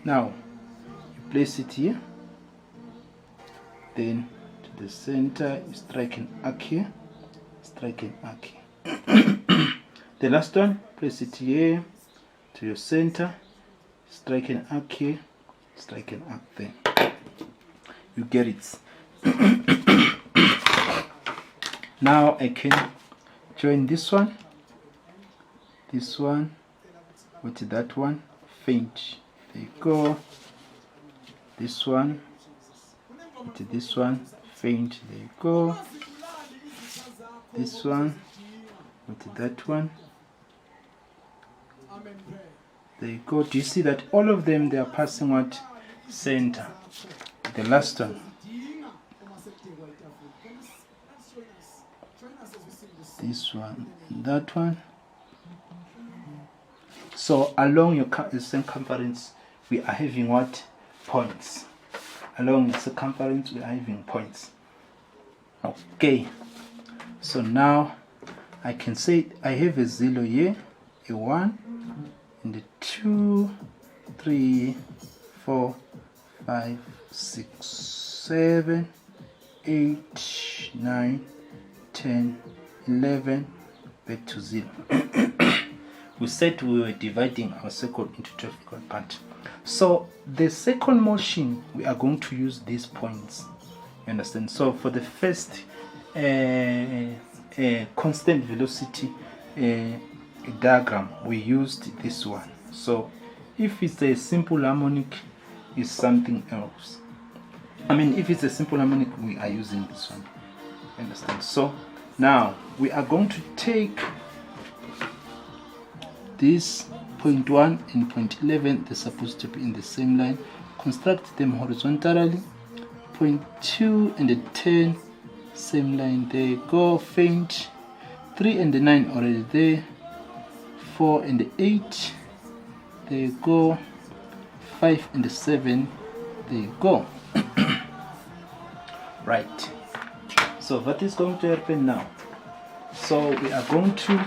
Now you place it here, then to the center you strike an arc here, strike an arc here. The last one, place it here to your center, strike an arc here, strike an arc there. You get it. Now I can join this one with that one, faint. There you go. This one with this one, faint. There you go. This one with that one. There you go. Do you see that all of them, they are passing what? Center. The last one. This one, that one. So along your circumference, we are having what? Points. Along the circumference, we are having points. Okay. So now I can say I have a 0 here, a 1, and a 2, 3, 4, 5, 6, 7, 8, 9, 10, 11, back to 0. We said we were dividing our circle into 12 equal parts. So the second motion, we are going to use these points. You understand? So for the first constant velocity diagram, we used this one. So if it's a simple harmonic, it's something else. I mean, if it's a simple harmonic, we are using this one. You understand? So now we are going to take this point 1 and point 11, they're supposed to be in the same line. Construct them horizontally. Point 2 and the 10, same line. There you go, faint. 3 and the 9 already there. 4 and the 8, there you go. 5 and the 7, there you go. Right. So what is going to happen now? So we are going to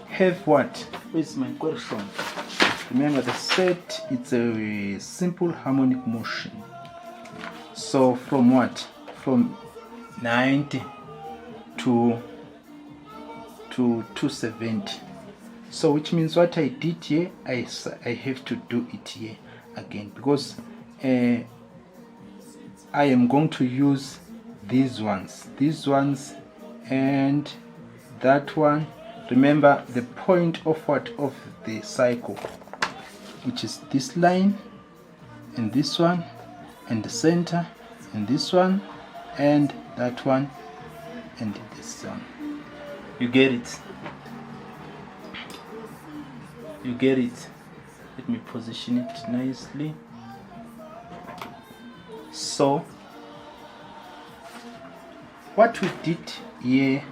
have what? Where's my question? Remember the set, it's a simple harmonic motion. So from what? From 90 to 270. So which means what I did here, I have to do it here again, because I am going to use these ones and that one. Remember the point of what? Of the cycle, which is this line and this one and the center and this one and that one and this one. You get it? You get it? Let me position it nicely. So what we did here,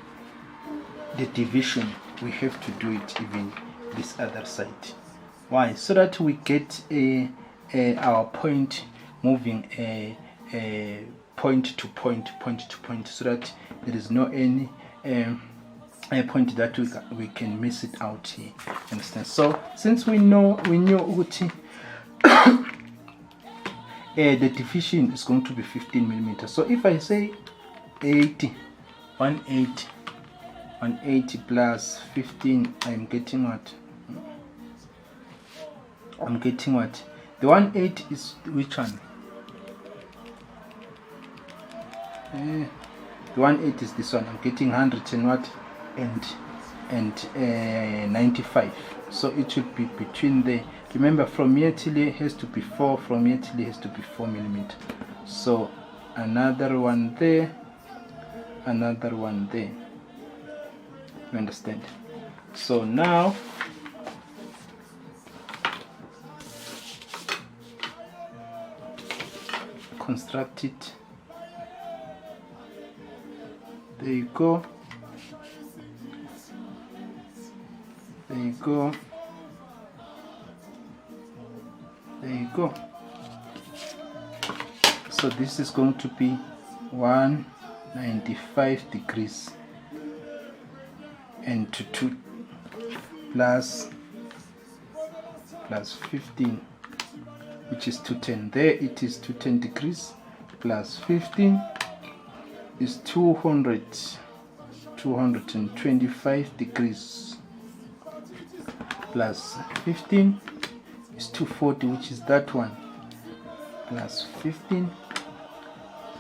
the division, we have to do it even this other side. Why? So that we get our point moving point to point, so that there is no any a point that we can miss it out here. Understand? So since we knew the division is going to be 15 millimeters. So if I say 180 plus 15, I'm getting what? I'm getting what? The 180 is which one? The 180 is this one. I'm getting 100 and what? And 95. So it should be between the. Remember, from here till here has to be 4. From here till here has to be 4 millimeters. So another one there, another one there. You understand? So now construct it. There you go. There you go. There you go. So this is going to be 195 degrees and to 2 plus plus 15, which is 210. There it is 210 degrees plus 15 is 225 degrees plus 15 is 240, which is that one, plus 15,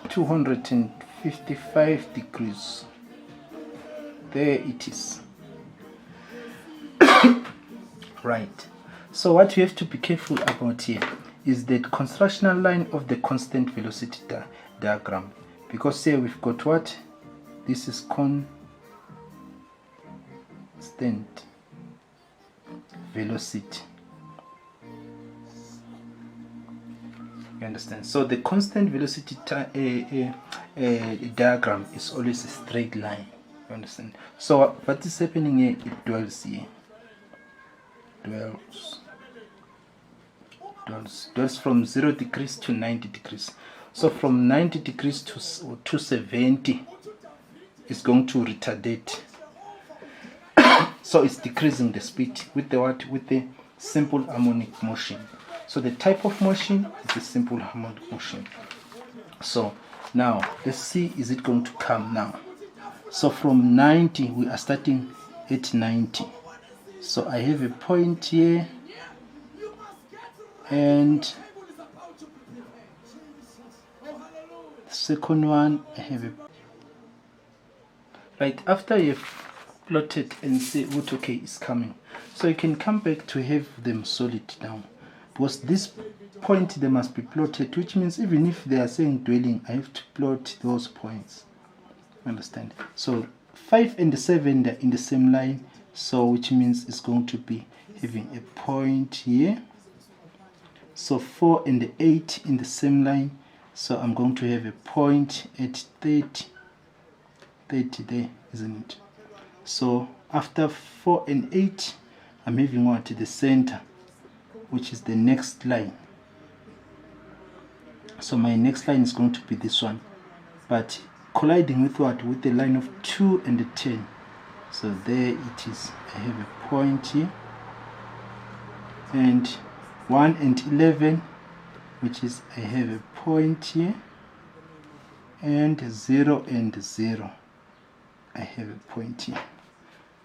255 degrees. There it is. Right. So what you have to be careful about here is the constructional line of the constant velocity diagram, because here we've got what? This is constant velocity. You understand? So the constant velocity diagram is always a straight line. You understand? So what is happening here? It dwells here. Dwells from 0 degrees to 90 degrees. So from 90 degrees to 70 is going to retardate. So it's decreasing the speed with the what? With the simple harmonic motion. So the type of motion is the simple harmonic motion. So now let's see, is it going to come now? So from 90 we are starting at 90. So I have a point here, and the second one I have a right after you've plotted and see what okay is coming. So you can come back to have them solid down, because this point they must be plotted, which means even if they are saying dwelling, I have to plot those points. Understand? So 5 and 7 they're in the same line, so which means it's going to be having a point here. So 4 and 8 in the same line, so I'm going to have a point at 30 there, isn't it? So after 4 and 8 I'm having what? The center, which is the next line. So my next line is going to be this one, but colliding with what? With the line of 2 and 10. So there it is. I have a point here, and 1 and 11, which is I have a point here, and 0 and 0, I have a point here.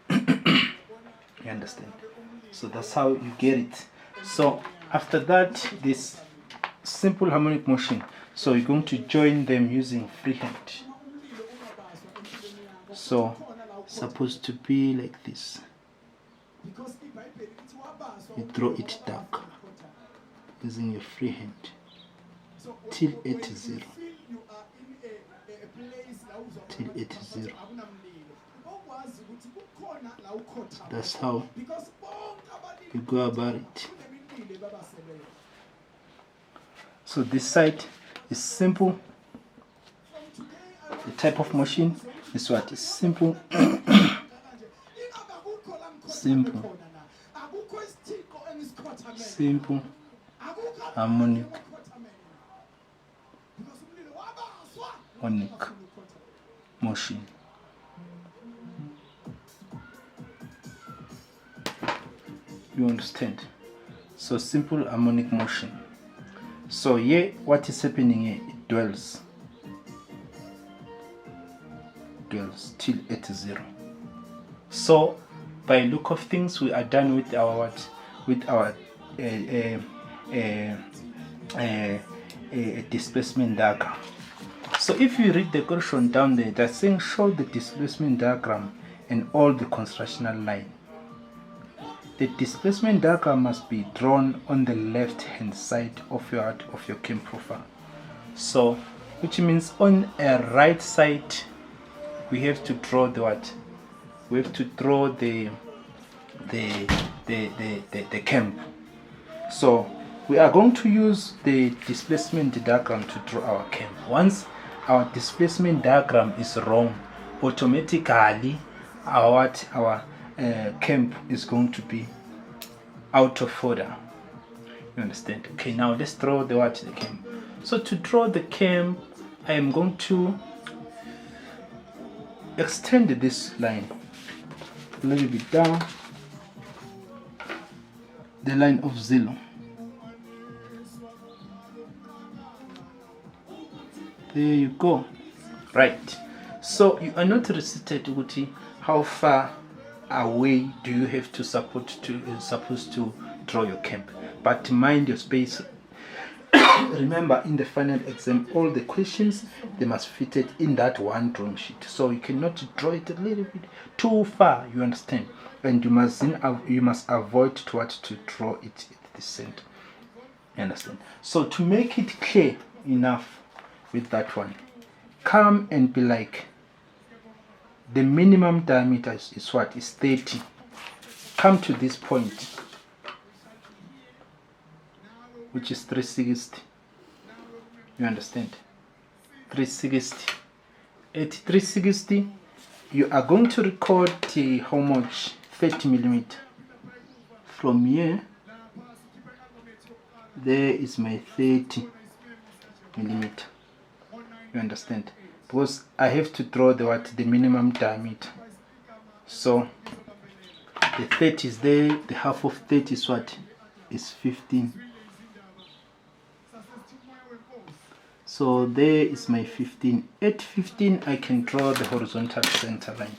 You understand? So that's how you get it. So after that, this simple harmonic motion, so you're going to join them using freehand. So supposed to be like this. You draw it dark using your freehand till 80. Till 80. That's how you go about it. So this side is simple. The type of motion is what is simple. Simple harmonic motion. You understand? So simple harmonic motion. So here what is happening here? It dwells till 80. So by look of things, we are done with our what? With our displacement diagram. So if you read the question down there, they're saying show the displacement diagram and all the constructional line. The displacement diagram must be drawn on the left hand side of your cam profile. So which means on a right side we have to draw the what? We have to draw the camp. So we are going to use the displacement diagram to draw our camp. Once our displacement diagram is wrong, automatically our camp is going to be out of order. You understand? Okay, now let's draw the camp. So to draw the camp, I am going to extend this line a little bit down. the line of 0. There you go. Right. So you are not restricted to how far away do you have to supposed to draw your camp, but mind your space. Remember, in the final exam, all the questions, they must fit it in that one drawing sheet. So you cannot draw it a little bit too far, you understand? And you must avoid to draw it at the center. You understand? So to make it clear enough with that one, come and be like, the minimum diameter is what? Is 30. Come to this point, which is 360. You understand? 360. At 360, you are going to record how much? 30 millimeter. From here, there is my 30 millimeter. You understand? Because I have to draw the minimum diameter. So the 30 is there. The half of 30 is what? Is 15. So there is my 15. At 15, I can draw the horizontal center line.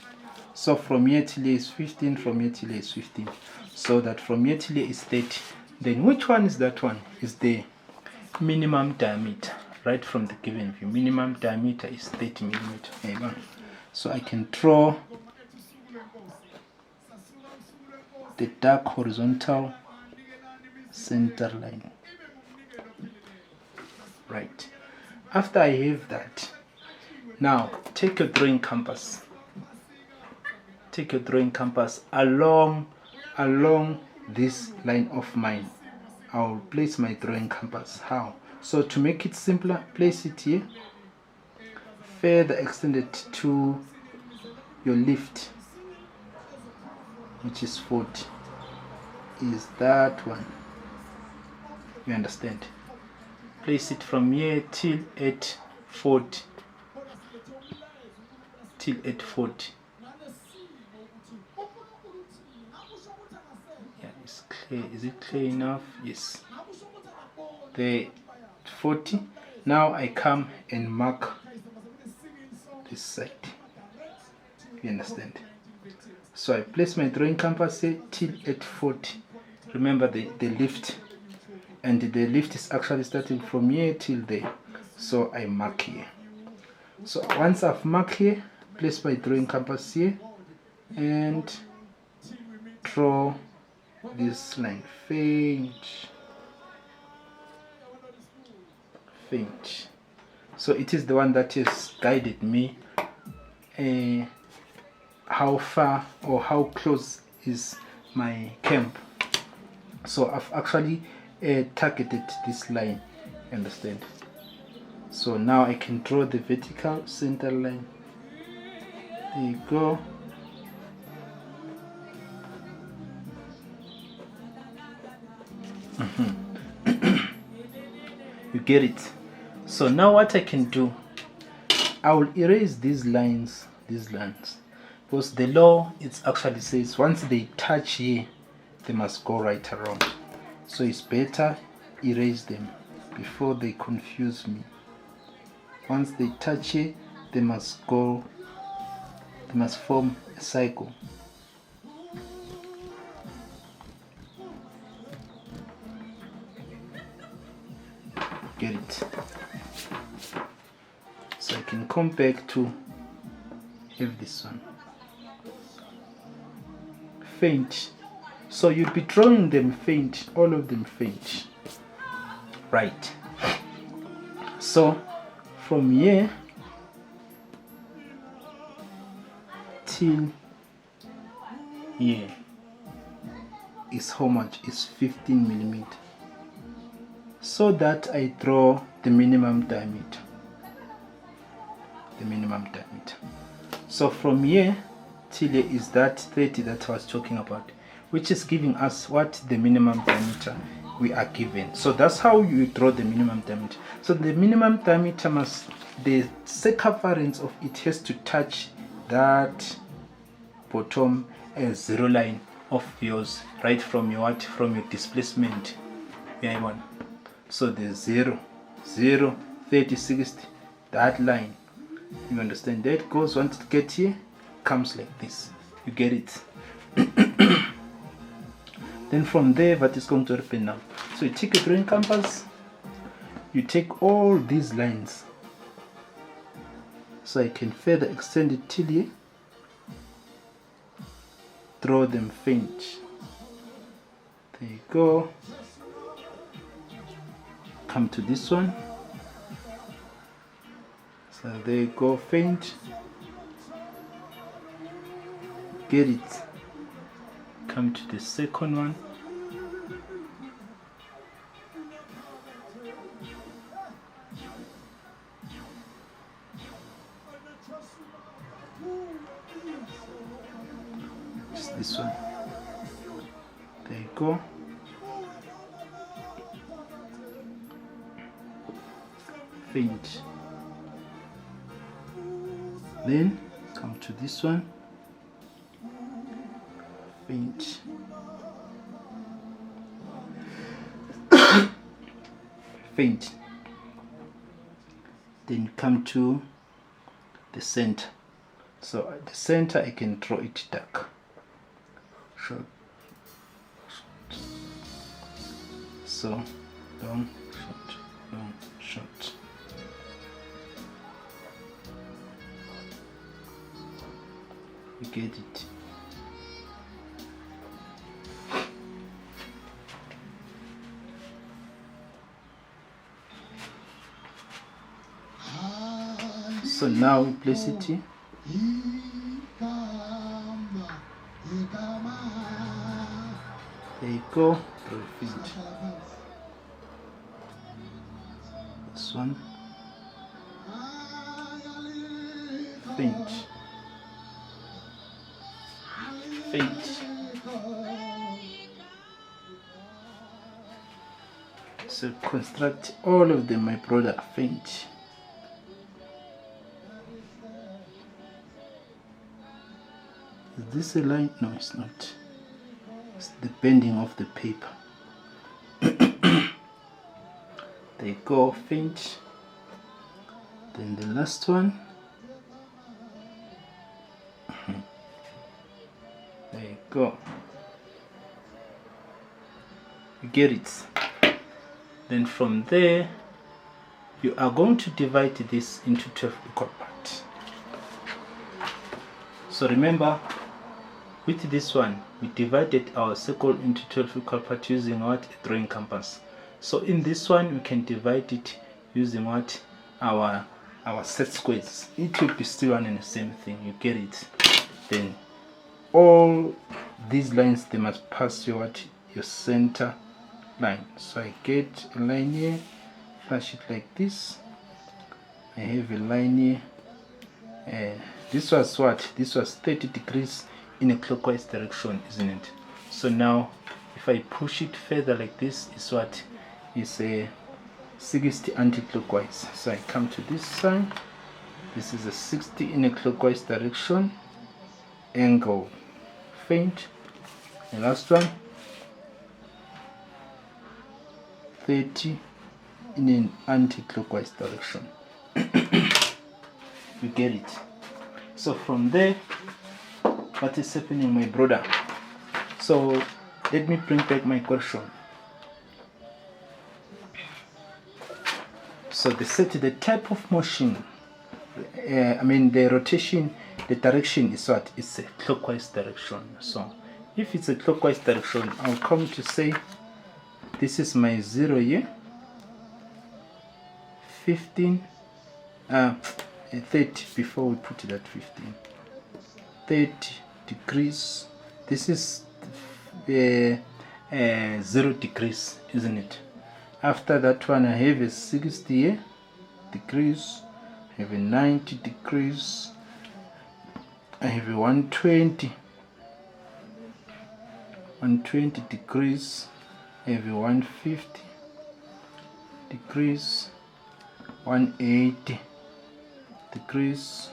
So from here till here is 15, from here till here is 15. So that from here till here is 30. Then which one is that one? Is the minimum diameter. Right from the given view. Minimum diameter is 30 millimeter. So I can draw the dark horizontal center line. Right. After I have that, now take your drawing compass. Take your drawing compass along this line of mine. I'll place my drawing compass. How? So to make it simpler, place it here. Further extend it to your lift, which is 40. Is that one? You understand? Place it from here till at 40. Till at 40. Yeah, it's clear. Is it clear enough? Yes. There, 40. Now I come and mark this side. You understand? So I place my drawing compass here till at 40. Remember the lift. And the lift is actually starting from here till there. So I mark here. So once I've marked here, place my drawing compass here and draw this line. Faint. So it is the one that has guided me how far or how close is my camp. So I've actually targeted this line. Understand? So now I can draw the vertical center line. There you go. You get it? So now what I can do, I will erase these lines, because the law it actually says once they touch here, they must go right around. So it's better erase them before they confuse me. Once they touch here, they must form a cycle. Get it? So I can come back to have this one. Faint. So you'll be drawing them faint, all of them faint. Right. So from here till here is how much? Is 15 millimeter. So that I draw the minimum diameter. So from here till here is that 30 that I was talking about, which is giving us what? The minimum diameter we are given. So that's how you draw the minimum diameter. So the minimum diameter the circumference of it has to touch that bottom zero line of yours right from your displacement. So there's 0, 0, 30, 60, that line. You understand? That goes, once it gets here, comes like this. You get it? Then from there, what is going to happen now? So you take a drawing compass, you take all these lines. So I can further extend it till here. Draw them faint. There you go. Come to this one. So there you go, faint. Get it. Come to the second one. Just this one. There you go. Faint. Then come to this one. Faint. Faint. Then come to the center. So at the center I can draw it dark. Short. So long, short, long, short. You get it. So now we place it here. There you go. Faint. This one. Faint. Faint. So construct all of them, my brother. Faint. Is this a line? No, it's not. It's the bending of the paper. There you go, faint. Then the last one. There you go. You get it. Then from there, you are going to divide this into 12 equal parts. So remember, with this one, we divided our circle into 12 equal parts using what? A drawing compass. So in this one, we can divide it using what? Our set squares. It will be still one and the same thing. You get it? Then all these lines, they must pass your what? Your center line. So I get a line here, flash it like this. I have a line here. This was what? This was 30 degrees in a clockwise direction, isn't it? So now if I push it further like this, is what? Is a 60 anti-clockwise. So I come to this side. This is a 60 in a clockwise direction. Angle. Faint. The last one. 30 in an anti-clockwise direction. You get it? So from there, what is happening, my brother? So let me bring back my question. So the type of motion, the rotation, the direction is what? It's a clockwise direction. So if it's a clockwise direction, I'll come to say this is my 0 here, 15, 30 before we put it at 15, 30 degrees. This is 0 degrees, isn't it? After that one, I have a 60 degrees, I have a 90 degrees, I have a 120 degrees, I have a 150 degrees, 180 degrees,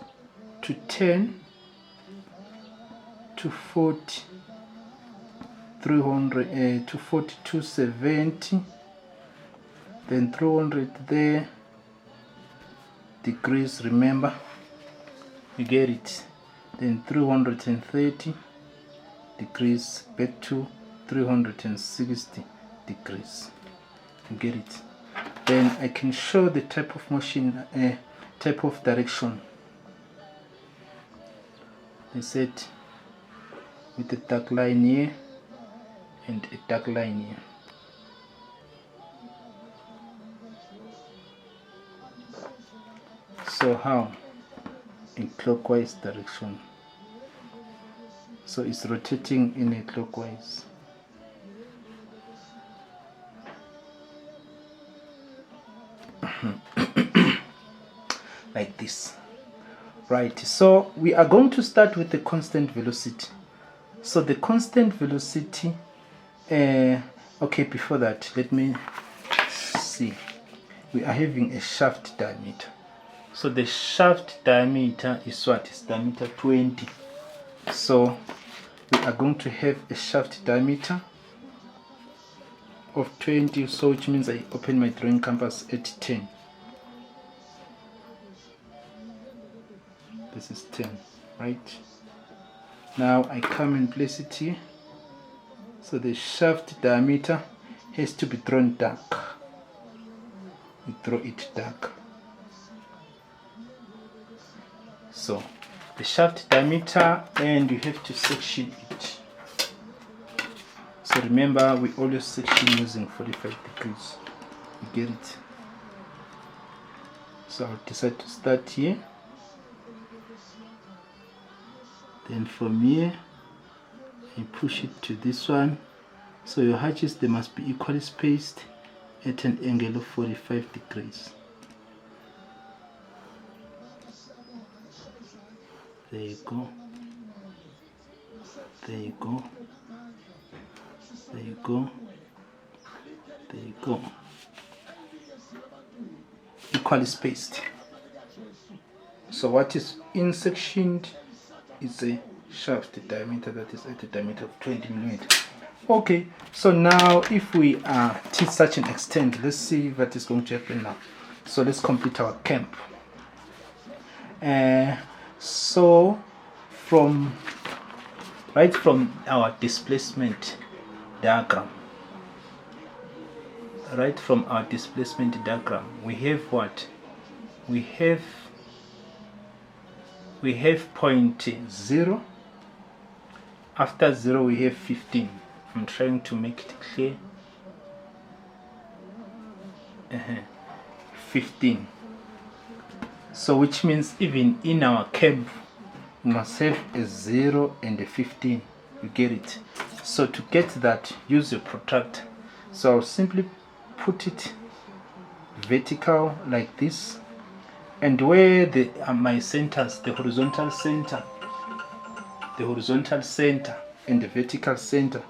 to 10, to 40, 300 to 4270, then 300 there, degrees, remember, you get it, then 330 degrees back to 360 degrees, you get it. Then I can show the type of motion, type of direction. I said with a dark line here and a dark line here. So how? In clockwise direction. So it's rotating in a clockwise. Like this. Right, so we are going to start with the constant velocity. So the constant velocity, okay, before that, let me see. We are having a shaft diameter. So the shaft diameter is what? Is diameter 20. So we are going to have a shaft diameter of 20, so which means I open my drawing compass at 10. This is 10, right? Now I come and place it here. So the shaft diameter has to be drawn dark. We draw it dark. So the shaft diameter, and you have to section it. So remember, we always section using 45 degrees. You get it? So I'll decide to start here. Then from here, I push it to this one. So your hatches, they must be equally spaced at an angle of 45 degrees. There you go. There you go. There you go. There you go. Equally spaced. So what is in sectioned is a shaft diameter that is at a diameter of 20 millimeters. Okay, so now if we are to such an extent, let's see what is going to happen now. So let's complete our camp. So right from our displacement diagram, we have what? We have point 0. After 0 we have 15. I'm trying to make it clear. 15. So which means even in our curve we must have a 0 and a 15. You get it? So to get that, use your protractor. So I'll simply put it vertical like this. And where my centers, the horizontal center and the vertical center,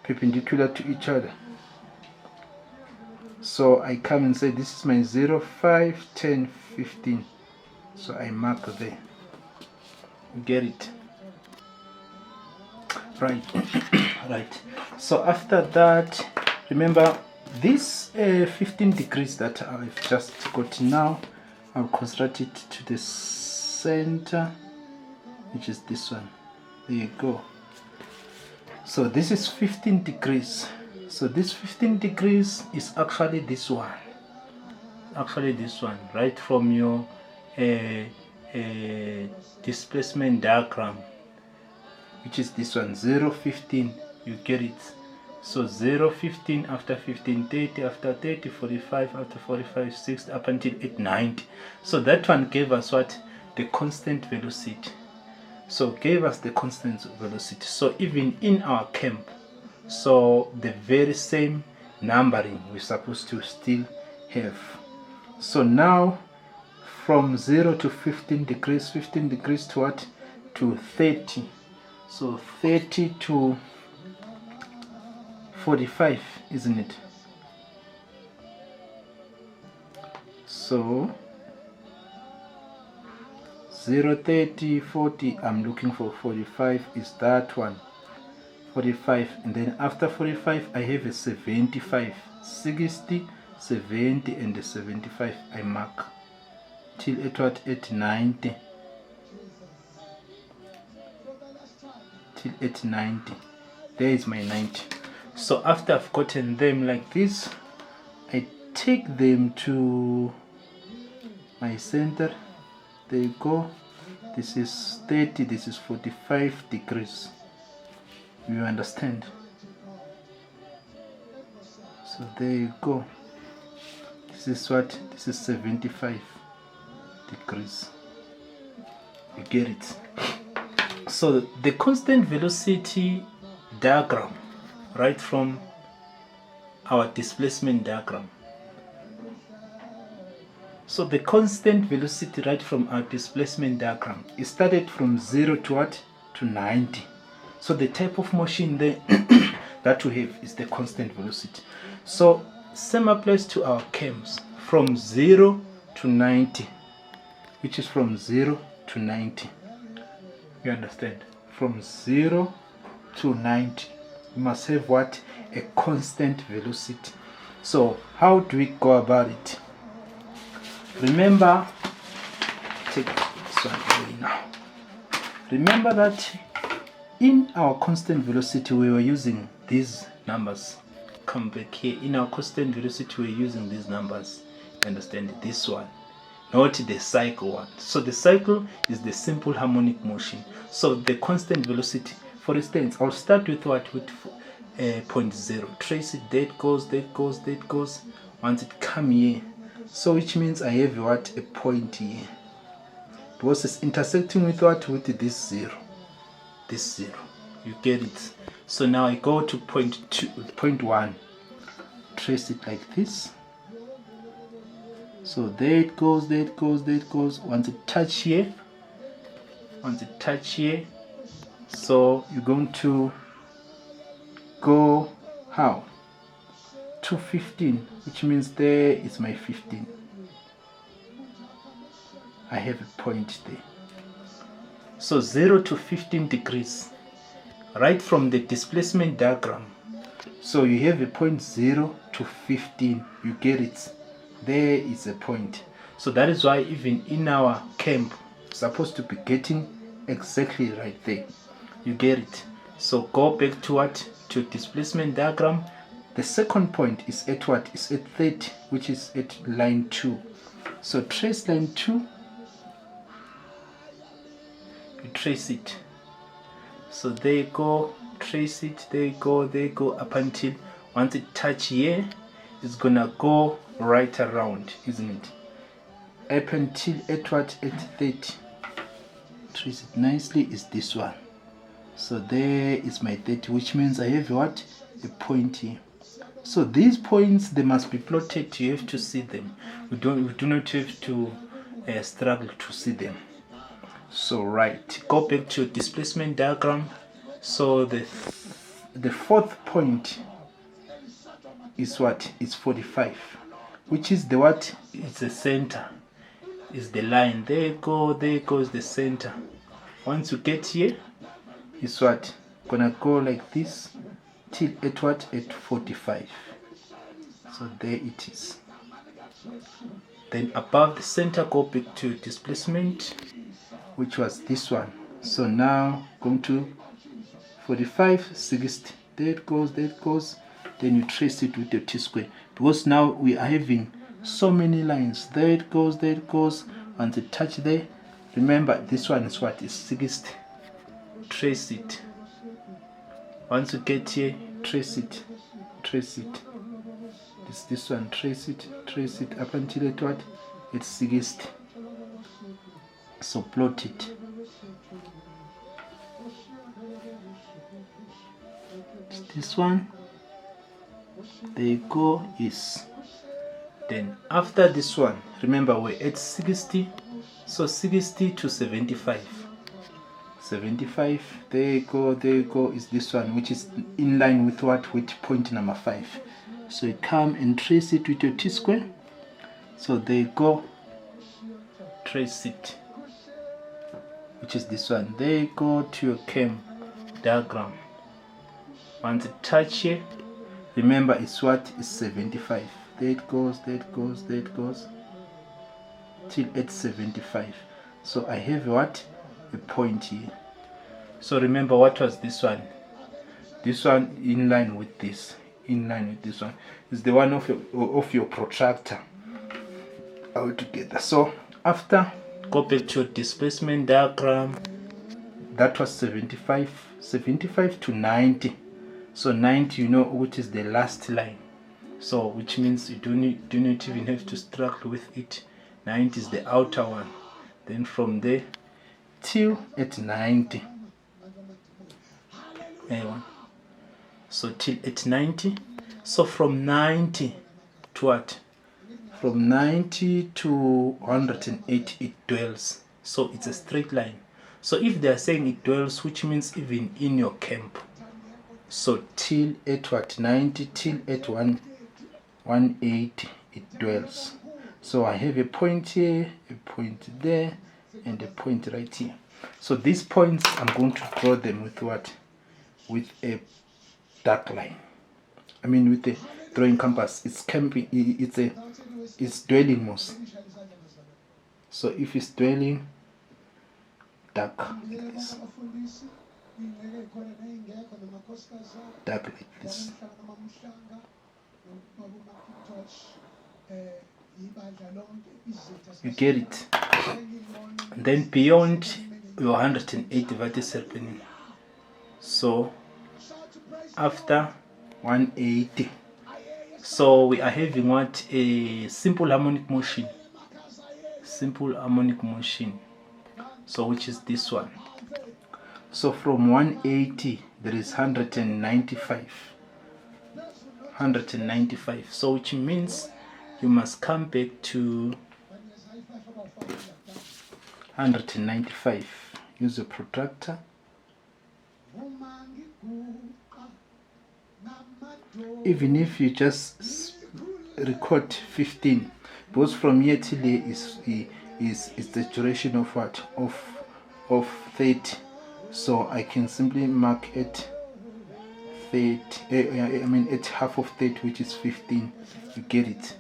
perpendicular to each other. So I come and say this is my 0, 5, 10, 15. So I mark there. You get it? Right. Right. So after that, remember this 15 degrees that I've just got now, I'll construct it to the center, which is this one. There you go. So this is 15 degrees. So this 15 degrees is actually this one. Right from your displacement diagram, which is this one, 0, 15. You get it? So 0, 15, after 15, 30, after 30, 45, after 45, 60, up until 90. So that one gave us what? The constant velocity. So gave us the constant velocity. So even in our camp, so the very same numbering we're supposed to still have. So now from 0 to 15 degrees to what? To 30. So 30 to 45, isn't it? So 0, 30, 40, I'm looking for 45 is that one. 45, and then after 45 I have a 75, 60, 70 and a 75. I mark till at what, at 90, till at 90. There is my 90. So after I've gotten them like this, I take them to my center. There you go. This is 30, this is 45 degrees. You understand? So there you go. This is what? This is 75 degrees. You get it? So the constant velocity diagram, right from our displacement diagram. So the constant velocity right from our displacement diagram, it started from 0 to what? To 90. So the type of motion there that we have is the constant velocity. So same applies to our cams from 0 to 90, which is from 0 to 90. You understand? From 0 to 90, we must have what? A constant velocity. So how do we go about it? Remember, take this one away now. Remember that in our constant velocity we were using these numbers. Come back here. In our constant velocity we're using these numbers. You understand? This one, not the cycle one. So the cycle is the simple harmonic motion. So the constant velocity, for instance, I'll start with what? With point 0. Trace it. There it goes, there it goes, there it goes. Once it come here, so which means I have what? A point here, because it's intersecting with what? With this 0, this 0. You get it? So now I go to point 1, trace it like this. So there it goes, there it goes, there it goes. Once it touch here, once it touch here, so you're going to go how? To 15, which means there is my 15. I have a point there. So 0 to 15 degrees, right from the displacement diagram. So you have a point 0 to 15. You get it? There is a point. So that is why even in our camp, supposed to be getting exactly right there. You get it? So go back to what? To displacement diagram. The second point is at what? Is at 30, which is at line 2. So trace line 2. You trace it. So there you go. Trace it. There you go. There you go. Up until once it touch here, it's gonna go right around, isn't it? Up until at what? At 30. Trace it nicely. Is this one. So there is my 30, which means I have what? A point here. So these points, they must be plotted. You have to see them. We do not have to struggle to see them. So right, go back to displacement diagram. So the fourth point is what? It's 45, which is the what? It's the center. Is the line. There you go. There goes the center. Once you get here, it's what? Gonna go like this till at what? At 45. So there it is. Then above the center, go back to displacement, which was this one. So now going to 45, 60. There it goes, there it goes. Then you trace it with your T-square, because now we are having so many lines. There it goes, there it goes. Once it touch there, remember this one is what? Is 60. Trace it. Once you get here, trace it, trace it. This one, trace it up until at what? It's 60. So plot it. It's this one. There you go. Yes. Then after this one, remember we're at 60. So 60 to 75. 75, there you go, is this one, which is in line with what? With point number 5. So you come and trace it with your T-square. So there you go, trace it, which is this one. There you go to your cam diagram. Once it touch here, remember it's what is 75. There it goes, there it goes, there it goes, till at 75. So I have what? A point here. So remember, what was this one? This one in line with this, in line with this one, is the one of your protractor all together. So after, go back to your displacement diagram. That was 75 to 90. So 90, you know, which is the last line. So which means you do not even have to struggle with it. 90 is the outer one. Then from there till at 90. So till at 90. So from 90 to what? From 90 to 108 it dwells. So it's a straight line. So if they are saying it dwells, which means even in your camp. So till at what? 90 till at 180 it dwells. So I have a point here, a point there, and a point right here. So these points, I'm going to draw them with what? With a dark line. I mean with a drawing compass. It's camping, it's dwelling most. So if it's dwelling, dark like this. Dark like this. You get it. Then beyond your 180 vertices happening. So after 180, so we are having what? A simple harmonic motion. Simple harmonic motion. So which is this one. So from 180 there is 195. 195. So which means you must come back to 195. Use a protractor. Even if you just record 15, because from here till here is the duration of what? Of 30. So I can simply mark at 30, I mean at half of 30, which is 15. You get it.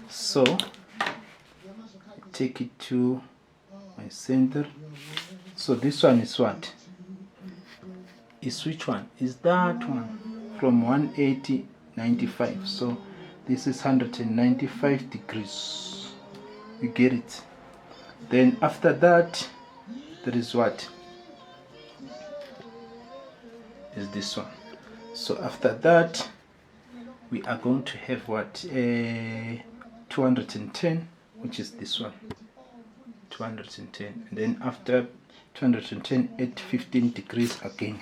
So take it to my center. So this one is what? Is which one? Is that one? From 180, 95. So this is 195 degrees. You get it. Then after that, there is what? Is this one. So after that, we are going to have what? 210, which is this one. 210. And then after 210 at 15 degrees again.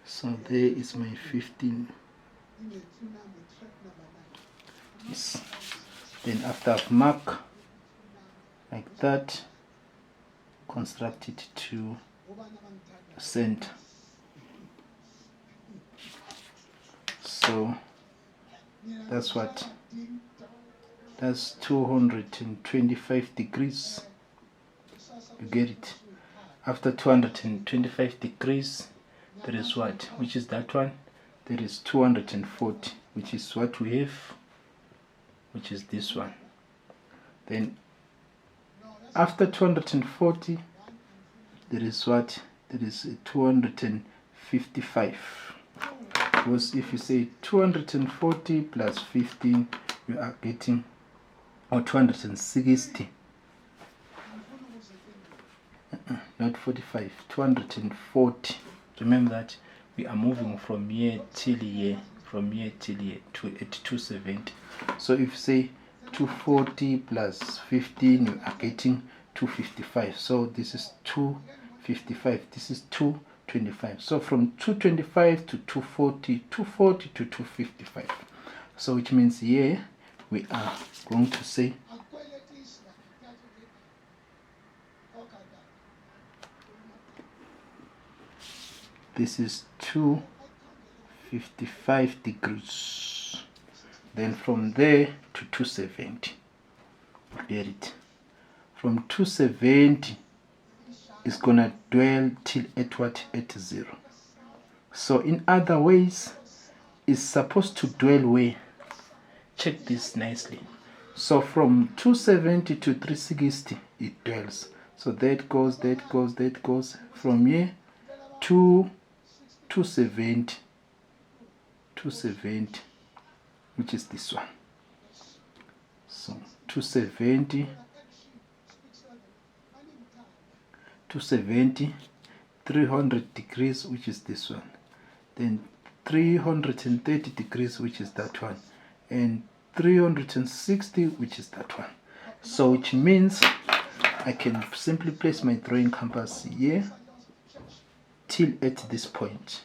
So there is my 15. Yes. Then after I've marked like that, construct it to center. So that's what? That's 225 degrees. You get it. After 225 degrees, there is what? Which is that one? There is 240, which is what we have, which is this one. Then after 240, there is what? There is 255. Because if you say 240 plus 15, you are getting, or 260. Not 45, 240. Remember that we are moving from here till here, to at 270. So if you say 240 plus 15, you are getting 255. So this is 255. This is 225. So from 225 to 240, 240 to 255. So which means here we are going to say this is 255 degrees. Then from there to 270. Get it? From 270 it's gonna dwell till at what? At 0. So in other ways, it's supposed to dwell where? Check this nicely. So from 270 to 360 it dwells. So that goes, that goes, that goes from here to 270, which is this one. So 270, 300 degrees, which is this one. Then 330 degrees, which is that one. And 360, which is that one. So which means I can simply place my drawing compass here till at this point.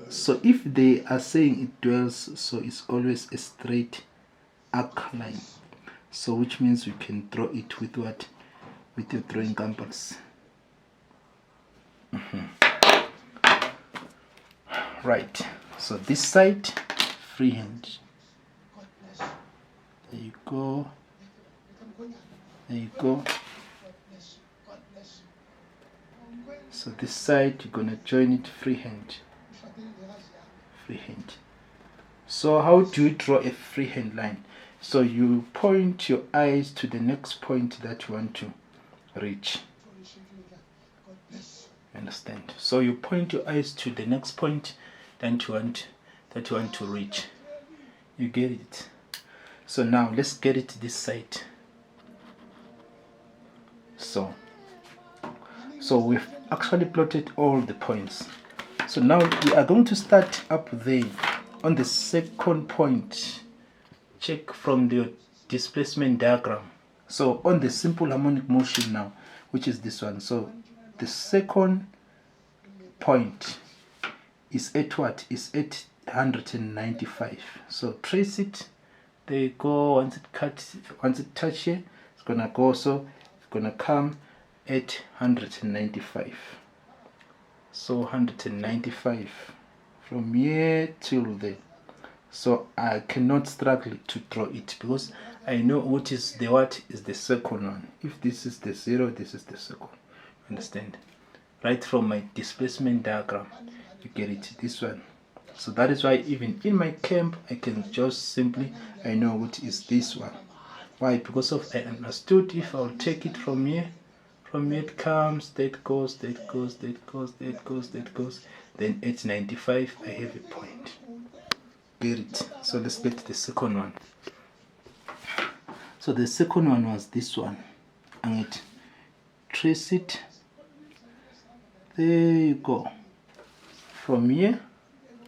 So if they are saying it dwells, so it's always a straight arc line. So which means we can draw it with what? With your drawing compass. Right, so this side, freehand. There you go. There you go. So this side, you're gonna join it freehand. Freehand. So how do you draw a freehand line? So you point your eyes to the next point that you want to reach. Understand? So you point your eyes to the next point that you want to reach. You get it? So now let's get it this side. So we've actually plotted all the points. So now we are going to start up there on the second point. Check from the displacement diagram. So on the simple harmonic motion now, which is this one. So the second point is at what? Is at 195. So trace it. There you go. Once it touch here, it's gonna go. So it's gonna come at 195. So 195 from here till there. So I cannot struggle to draw it because I know what is the second one. If this is the 0, this is the second. Understand? Right from my displacement diagram, you get it, this one. So that is why even in my camp, I can just simply, I know what is this one. Why? Because of I understood if I'll take it from here it comes, that goes, that goes, that goes, that goes, that goes. Then at 95, I have a point. Get it? So let's get the second one. So the second one was this one. And it trace it. There you go. From here,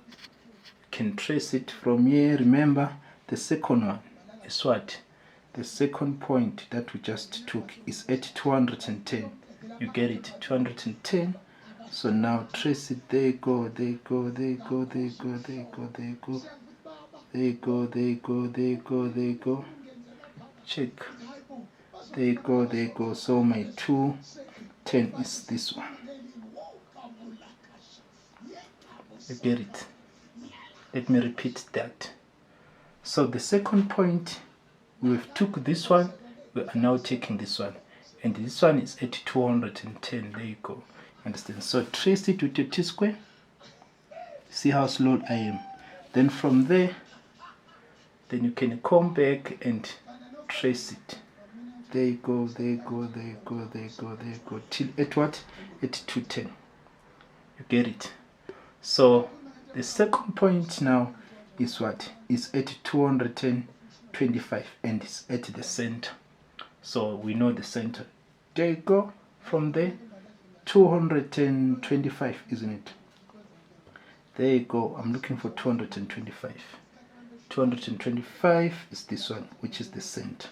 you can trace it from here. Remember, the second one is what? The second point that we just took is at 210. You get it? 210. So now trace it. There you go, there you go, there you go, there you go, there you go, there you go. There you go, there you go, there you go, there you go. Check. There you go, there you go. So my 210 is this one. You get it? Let me repeat that. So the second point, we've took this one, we are now taking this one. And this one is at 210. There you go. Understand? So trace it with your T-square. See how slow I am. Then from there, then you can come back and trace it. There you go, there you go, there you go, there you go, there you go. Till at what? At 210. You get it? So the second point now is what? Is at 225 and it's at the center. So we know the center. There you go. From there, 225, isn't it? There you go. I'm looking for 225. 225 is this one, which is the center.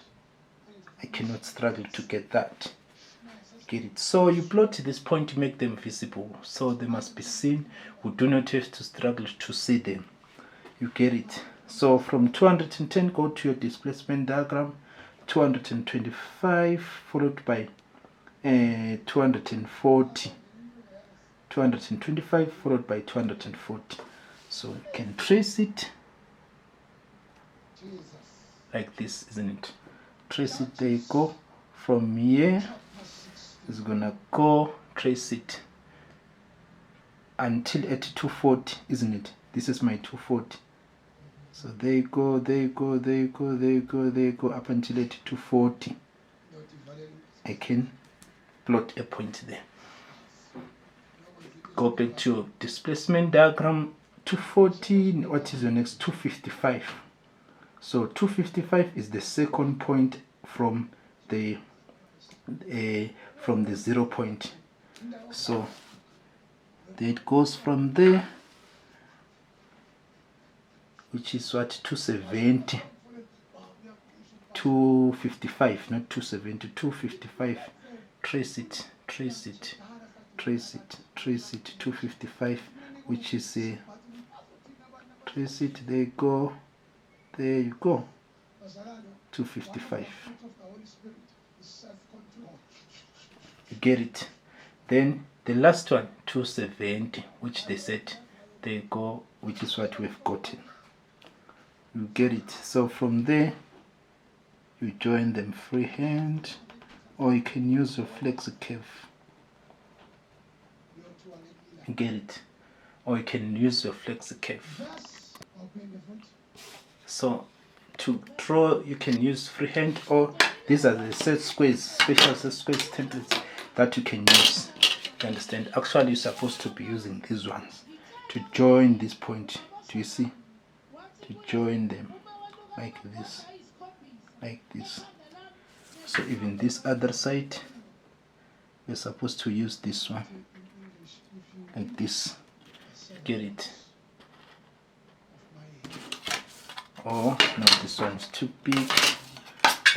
I cannot struggle to get that. Get it? So you plot this point to make them visible. So they must be seen. We do not have to struggle to see them. You get it? So from 210, go to your displacement diagram. 225 followed by 240, 225 followed by 240. So you can trace it like this, isn't it? Trace it, there you go. From here it's gonna go, trace it until at 240, isn't it? This is my 240. So there you go, there you go, there you go, there you go, there you go, up until at 240. I can plot a point there. Go back to your displacement diagram. 240, what is your next? 255. So 255 is the second point from the 0 point. So there it goes from there, which is what? 270, 255, not 270, 255. Trace it, trace it, trace it, trace it, 255, which is a trace it, there you go, there you go, 255. You get it. Then the last one, 270, which they said, there you go, which is what we've gotten. You get it. So from there you join them freehand, or you can use your flexi curve. You get it. Or you can use your flexi curve. So to draw, you can use freehand, or these are the set squares, special set squares templates that you can use. You understand? Actually, you're supposed to be using these ones to join this point. Do you see? To join them like this, like this. So even this other side, we're supposed to use this one like this. Get it? Or no, this one's too big.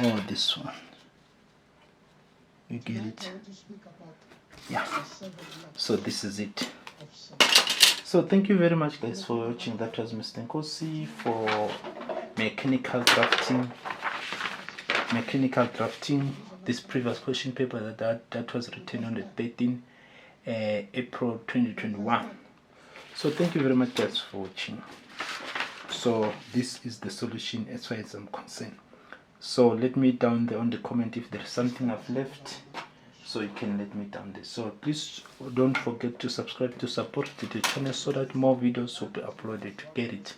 Or this one. You get it? Yeah. So this is it. So thank you very much, guys, for watching. That was Mr. Nkosi for mechanical drafting. This previous question paper that was written on the 13th April 2021. So thank you very much, guys, for watching. So this is the solution as far as I'm concerned. So let me down there on the comment if there's something I've left, so you can let me down there. So please don't forget to subscribe to support the channel so that more videos will be uploaded to get it.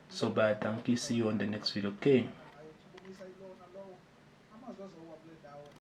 So bye, thank you, see you on the next video. Okay.